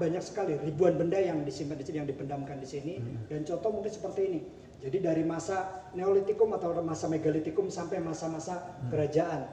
banyak sekali, ribuan benda yang disimpan di sini, yang dipendamkan di sini. Dan contoh mungkin seperti ini. Jadi dari masa Neolitikum atau masa Megalitikum sampai masa-masa kerajaan.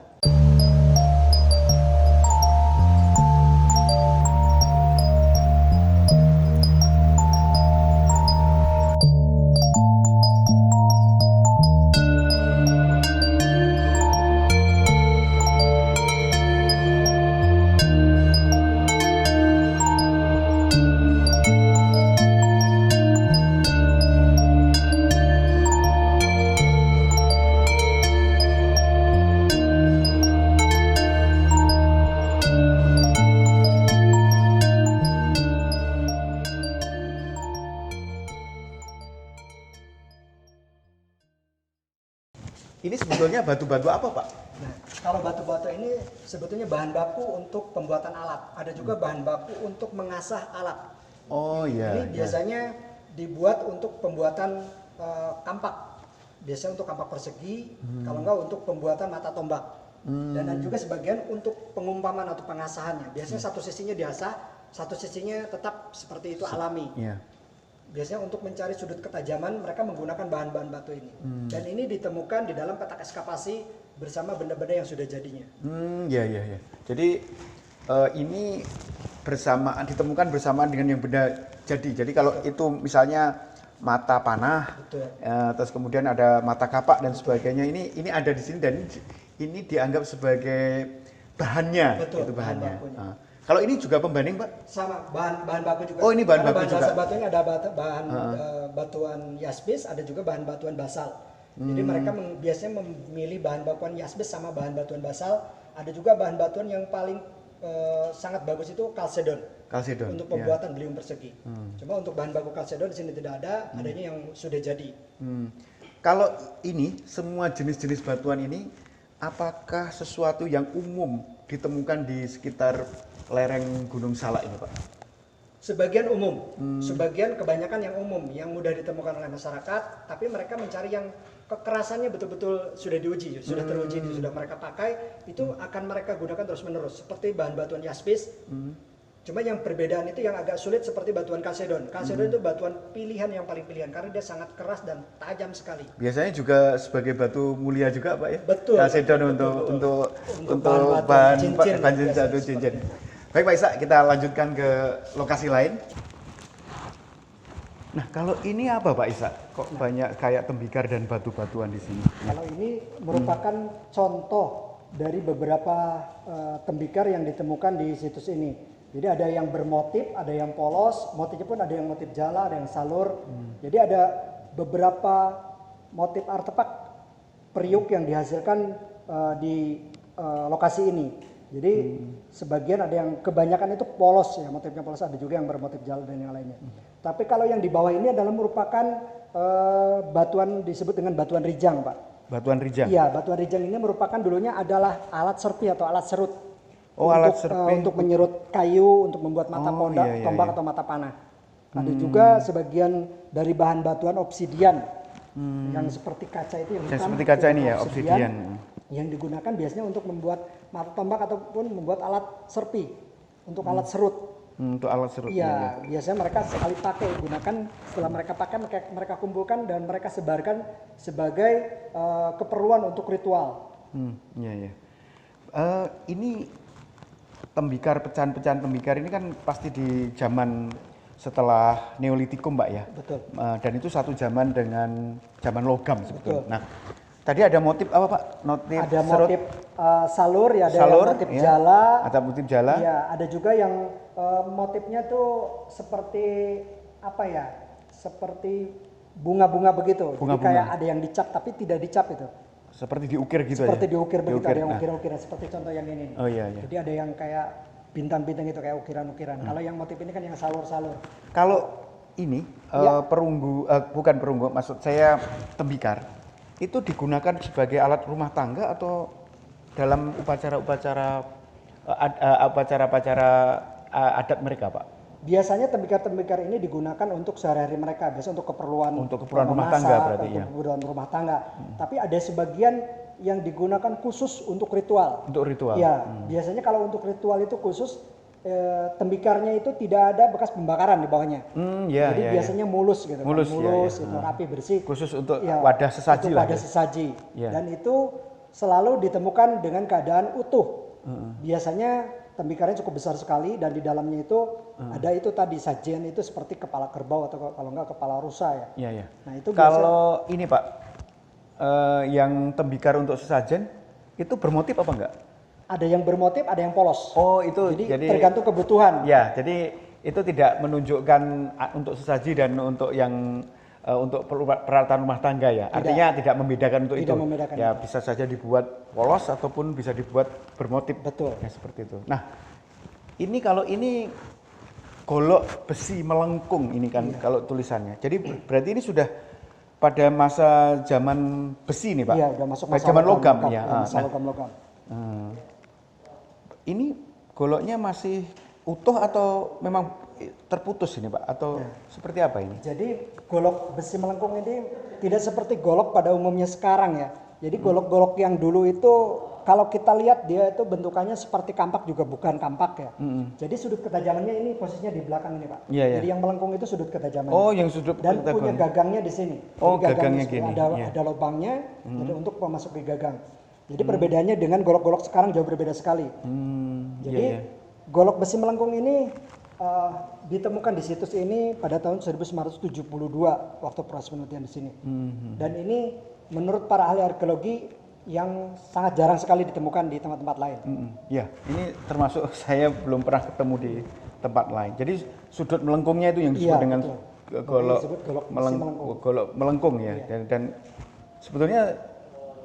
Ini sebetulnya batu-batu apa, Pak? Nah, kalau batu-batu ini sebetulnya bahan baku untuk pembuatan alat. Ada juga bahan baku untuk mengasah alat. Oh iya. Ini biasanya dibuat untuk pembuatan kampak. Biasanya untuk kampak persegi, kalau enggak untuk pembuatan mata tombak. Dan juga sebagian untuk pengumpaman atau pengasahannya. Biasanya satu sisinya diasah, satu sisinya tetap seperti itu alami. Iya. Biasanya untuk mencari sudut ketajaman mereka menggunakan bahan-bahan batu ini. Dan ini ditemukan di dalam petak ekskavasi bersama benda-benda yang sudah jadinya. Ya. Jadi ini ditemukan bersamaan dengan yang benda jadi. Jadi kalau itu misalnya mata panah, terus kemudian ada mata kapak dan sebagainya, ini ada di sini dan ini dianggap sebagai bahannya. Betul, itu bahannya. bahan Kalau ini juga pembanding, Pak? Sama bahan baku juga. Oh, ini bahan baku bahan juga. dasar batunya ada bahan batuan yaspis, ada juga bahan batuan basal. Jadi mereka biasanya memilih bahan batuan yaspis sama bahan batuan basal. Ada juga bahan batuan yang paling sangat bagus itu kalsedon. Kalsedon. Untuk pembuatan beliung persegi. Cuma untuk bahan baku kalsedon di sini tidak ada, adanya yang sudah jadi. Kalau ini semua jenis-jenis batuan ini apakah sesuatu yang umum ditemukan di sekitar lereng Gunung Salak ini, Pak? Sebagian umum, sebagian kebanyakan yang umum, yang mudah ditemukan oleh masyarakat, tapi mereka mencari yang kekerasannya betul-betul sudah diuji, sudah teruji, sudah mereka pakai, itu akan mereka gunakan terus-menerus, seperti bahan batuan yaspis. Cuma yang perbedaan itu yang agak sulit seperti batuan kalsedon. Kalsedon itu batuan pilihan yang paling pilihan karena dia sangat keras dan tajam sekali. Biasanya juga sebagai batu mulia juga, Pak ya? Betul. Kalsedon untuk bahan cincin. Baik Pak Ishak, kita lanjutkan ke lokasi lain. Nah, kalau ini apa Pak Ishak? Kok banyak kayak tembikar dan batu-batuan di sini? Kalau ini merupakan contoh dari beberapa tembikar yang ditemukan di situs ini. Jadi ada yang bermotif, ada yang polos, motifnya pun ada yang motif jala, ada yang salur. Jadi ada beberapa motif artefak periuk yang dihasilkan di lokasi ini. Jadi sebagian ada yang kebanyakan itu polos ya, motifnya polos, ada juga yang bermotif jala dan yang lainnya. Tapi kalau yang di bawah ini adalah merupakan batuan disebut dengan batuan rijang, Pak. Batuan rijang? Iya, batuan rijang ini merupakan dulunya adalah alat serpi atau alat serut. Alat serpi untuk menyerut kayu, untuk membuat mata tombak atau mata panah. Ada juga sebagian dari bahan batuan obsidian yang seperti kaca itu, yang seperti kaca ini ya, obsidian. Yang digunakan biasanya untuk membuat mata tombak ataupun membuat alat serpi, untuk alat serut. Untuk alat serut. Iya, biasanya mereka sekali pakai, gunakan, setelah mereka pakai mereka kumpulkan dan mereka sebarkan sebagai keperluan untuk ritual. Ini tembikar, pecahan-pecahan tembikar ini kan pasti di zaman setelah Neolitikum, Mbak ya. Betul. Dan itu satu zaman dengan zaman logam sebetulnya. Nah, tadi ada motif apa Pak? Ada motif salur ya, ada motif jala. Ada motif jala. Iya, ada juga yang motifnya tuh seperti apa ya? Seperti bunga-bunga begitu. Jadi kayak ada yang dicap tapi tidak dicap itu. Seperti diukir gitu ya? Seperti aja? diukir begitu, ada yang ukir-ukiran seperti contoh yang ini. Oh iya. Jadi ada yang kayak bintang-bintang itu, kayak ukiran-ukiran. Kalau yang motif ini kan yang salur-salur. Kalau ini perunggu, bukan perunggu, maksud saya tembikar, itu digunakan sebagai alat rumah tangga atau dalam upacara-upacara adat mereka, Pak? Biasanya tembikar-tembikar ini digunakan untuk sehari-hari mereka, biasanya untuk keperluan rumah tangga berarti ya. Keperluan rumah tangga. Tapi ada sebagian yang digunakan khusus untuk ritual. Untuk ritual. Ya, biasanya kalau untuk ritual itu khusus tembikarnya itu tidak ada bekas pembakaran di bawahnya. Ya, Jadi ya, biasanya mulus gitu, mulus, kan? ya, mulus ya. gitu, rapi bersih. Khusus untuk Ya, wadah sesaji untuk lah. wadah Ya. sesaji. Ya. Dan itu selalu ditemukan dengan keadaan utuh. Biasanya tembikarnya cukup besar sekali dan di dalamnya itu ada itu tadi sajian itu seperti kepala kerbau atau kalau enggak kepala rusa ya. Iya, iya. Nah, itu kalau ini Pak, yang tembikar untuk sesajen itu bermotif apa enggak? ada yang bermotif, ada yang polos. Oh, itu jadi tergantung kebutuhan. Ya, jadi itu tidak menunjukkan untuk sesaji dan untuk yang untuk peralatan rumah tangga ya. Artinya tidak membedakan untuk Tidak itu. membedakan Ya, itu. bisa saja dibuat polos ataupun bisa dibuat bermotif. Betul. Ya, seperti itu. Nah, ini kalau ini golok besi melengkung ini kan kalau tulisannya. Jadi berarti ini sudah pada masa zaman besi nih Pak. Iya, udah masuk masa zaman logam ya. Masa logam-logam. Ini goloknya masih utuh atau memang terputus ini Pak? Atau seperti apa ini? Jadi golok besi melengkung ini tidak seperti golok pada umumnya sekarang ya. Jadi golok-golok yang dulu itu kalau kita lihat dia itu bentukannya seperti kampak juga bukan kampak ya. Jadi sudut ketajamannya ini posisinya di belakang ini Pak. Iya, iya. Jadi yang melengkung itu sudut ketajamannya. Oh, yang sudut dan punya gagangnya di sini. Oh, Jadi gagangnya seperti gini, ada lubangnya jadi untuk memasuki gagang. Jadi perbedaannya dengan golok-golok sekarang jauh berbeda sekali. Jadi golok besi melengkung ini ditemukan di situs ini pada tahun 1972 waktu proses penelitian di sini. Dan ini menurut para ahli arkeologi yang sangat jarang sekali ditemukan di tempat-tempat lain. Ya, ini termasuk saya belum pernah ketemu di tempat lain. Jadi sudut melengkungnya itu yang disebut dengan golok melengkung ya. Dan sebetulnya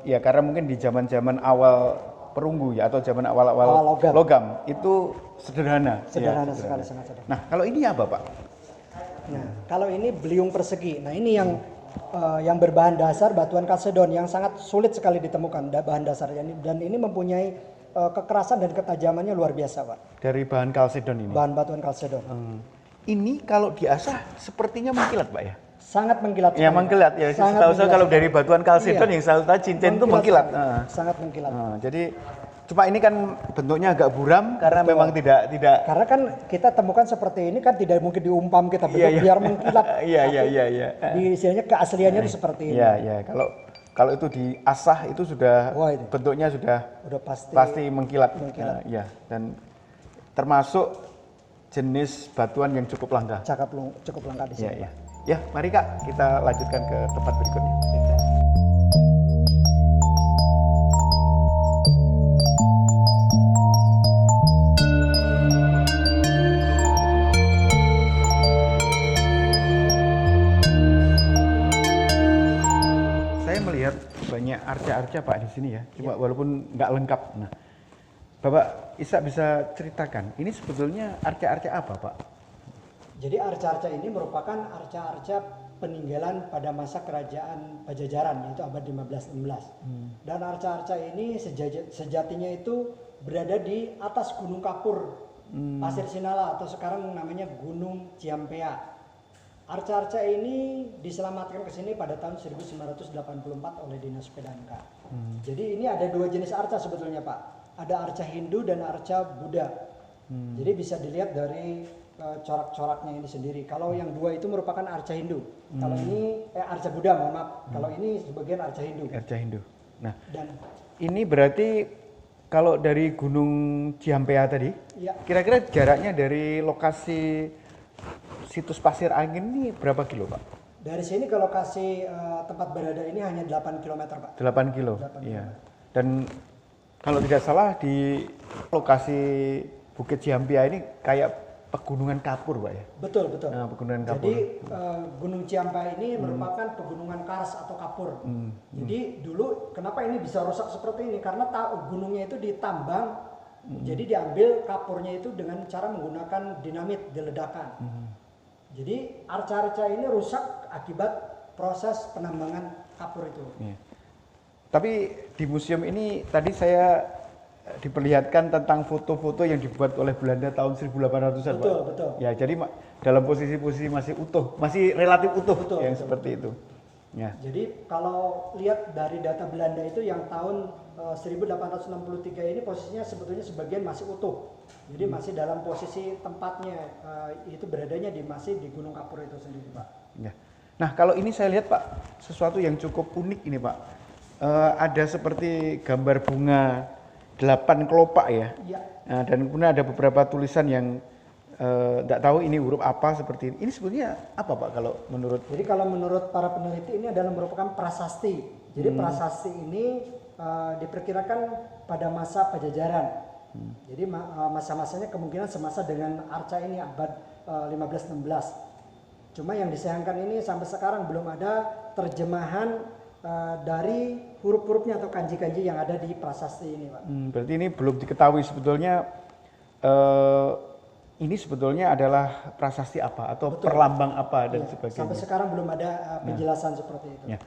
ya karena mungkin di zaman-zaman awal perunggu ya atau zaman awal-awal logam itu sederhana. Sederhana sekali, sangat sederhana. Nah, kalau ini apa Pak? Nah, kalau ini beliung persegi. Nah, ini yang berbahan dasar batuan kalsedon yang sangat sulit sekali ditemukan bahan dasarnya dan ini mempunyai kekerasan dan ketajamannya luar biasa Pak. Dari bahan kalsedon ini. Bahan batuan kalsedon. Ini kalau diasah sepertinya mengkilat Pak ya? Sangat mengkilat. Ya mengkilat ya. Setahu saya kalau dari batuan kalsedon yang saya tahu cincin itu mengkilat. Sangat mengkilat. Jadi cuma ini kan bentuknya agak buram karena memang tidak. Karena kan kita temukan seperti ini kan tidak mungkin diumpam kita bentuk biar mengkilat. Iya. Di istilahnya keasliannya itu seperti ini. Iya. Kalau itu diasah itu sudah bentuknya sudah pasti mengkilat. Iya. Dan termasuk jenis batuan yang cukup langka. Cukup langka di sini. Iya. Ya, mari Kak, kita lanjutkan ke tempat berikutnya. Saya melihat banyak arca-arca Pak di sini ya, cuma walaupun nggak lengkap. Nah, Bapak Isa bisa ceritakan, ini sebetulnya arca-arca apa Pak? Jadi arca-arca ini merupakan arca-arca peninggalan pada masa kerajaan Pajajaran yaitu abad 15-16. Dan arca-arca ini sejatinya itu berada di atas Gunung Kapur, Pasir Sinala atau sekarang namanya Gunung Ciampea. Arca-arca ini diselamatkan ke sini pada tahun 1984 oleh Dinas Pedanka. Jadi ini ada dua jenis arca sebetulnya Pak. Ada arca Hindu dan arca Buddha. Jadi bisa dilihat dari corak-coraknya ini sendiri. Kalau yang dua itu merupakan arca Hindu. Kalau ini arca Buddha, mohon maaf. Kalau ini sebagian arca Hindu. Arca Hindu. Nah, dan ini berarti kalau dari Gunung Ciampea tadi, kira-kira jaraknya dari lokasi situs pasir angin ini berapa kilo Pak? Dari sini ke lokasi tempat berada ini hanya 8 km Pak. 8 kilo. Iya. Dan kalau tidak salah di lokasi Bukit Ciampea ini kayak pegunungan kapur Pak ya? Betul. Nah, pegunungan kapur. Jadi Gunung Ciampea ini merupakan pegunungan kars atau kapur. Jadi dulu kenapa ini bisa rusak seperti ini? Karena gunungnya itu ditambang, jadi diambil kapurnya itu dengan cara menggunakan dinamit, diledakkan. Jadi arca-arca ini rusak akibat proses penambangan kapur itu. Iya. Tapi di museum ini tadi saya diperlihatkan tentang foto-foto yang dibuat oleh Belanda tahun 1800-an. Betul. Ya, jadi dalam posisi-posisi masih utuh, masih relatif utuh yang seperti itu. Ya. Jadi kalau lihat dari data Belanda itu yang tahun 1863 ini posisinya sebetulnya sebagian masih utuh. Jadi masih dalam posisi tempatnya itu beradanya masih di Gunung Kapur itu sendiri, Pak. Ya. Nah, kalau ini saya lihat Pak, sesuatu yang cukup unik ini Pak. Ada seperti gambar bunga 8 kelopak ya. Iya. Nah, dan kemudian ada beberapa tulisan yang tidak tahu ini huruf apa seperti ini. Ini sebetulnya apa Pak kalau menurut? Jadi kalau menurut para peneliti ini adalah merupakan prasasti. Jadi prasasti ini diperkirakan pada masa Pajajaran. Jadi masa-masanya kemungkinan semasa dengan Arca ini abad 15-16. Cuma yang disayangkan ini sampai sekarang belum ada terjemahan dari huruf-hurufnya atau kanji-kanji yang ada di prasasti ini, Pak. Berarti ini belum diketahui sebetulnya ini sebetulnya adalah prasasti apa atau Betul. perlambang apa dan Iya, sebagainya. sampai sekarang belum ada penjelasan seperti itu. Ya.